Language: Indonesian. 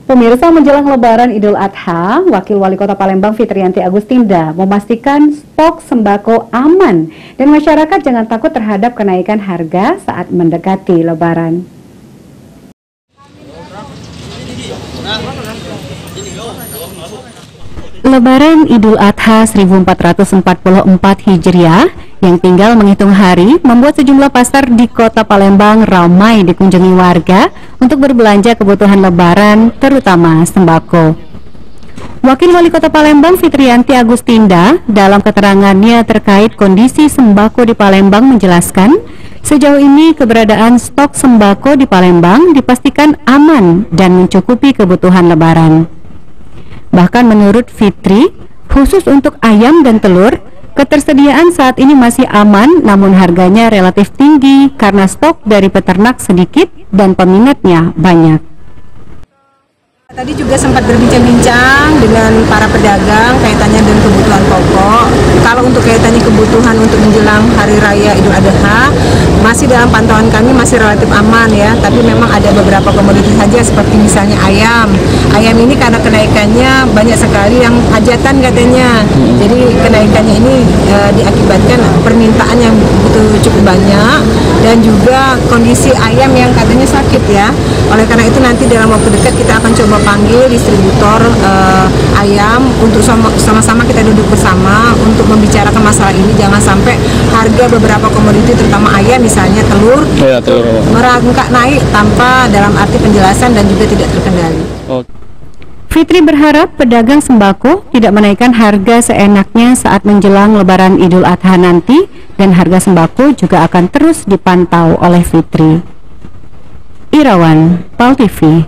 Pemirsa, menjelang Lebaran Idul Adha, Wakil Wali Kota Palembang Fitriyanti Agustinda memastikan stok sembako aman dan masyarakat jangan takut terhadap kenaikan harga saat mendekati Lebaran. Lebaran Idul Adha 1444 Hijriah yang tinggal menghitung hari membuat sejumlah pasar di Kota Palembang ramai dikunjungi warga untuk berbelanja kebutuhan Lebaran, terutama sembako. Wakil Wali Kota Palembang Fitriyanti Agustinda dalam keterangannya terkait kondisi sembako di Palembang menjelaskan, sejauh ini keberadaan stok sembako di Palembang dipastikan aman dan mencukupi kebutuhan Lebaran. Bahkan menurut Fitri, khusus untuk ayam dan telur, ketersediaan saat ini masih aman namun harganya relatif tinggi karena stok dari peternak sedikit dan peminatnya banyak. Tadi juga sempat berbincang-bincang dengan para pedagang kaitannya dengan kebutuhan pokok. Kalau untuk kaitannya kebutuhan untuk menjelang Hari Raya Idul Adha, masih dalam pantauan kami masih relatif aman ya. Tapi memang ada beberapa komoditas saja seperti misalnya ayam. Ayam ini karena kenaikannya banyak sekali yang hajatan katanya. Jadi kenaikannya ini diakibatkan permintaan yang betul cukup banyak dan juga kondisi ayam yang katanya sakit ya. Oleh karena itu nanti dalam waktu dekat kita akan coba panggil distributor ayam untuk sama-sama kita duduk bersama untuk membicarakan masalah ini. Jangan sampai harga beberapa komoditi terutama ayam misalnya telur merangkak naik tanpa dalam arti penjelasan dan juga tidak terkendali. Fitri berharap pedagang sembako tidak menaikkan harga seenaknya saat menjelang Lebaran Idul Adha nanti dan harga sembako juga akan terus dipantau oleh Fitri. Irawan, PAL TV.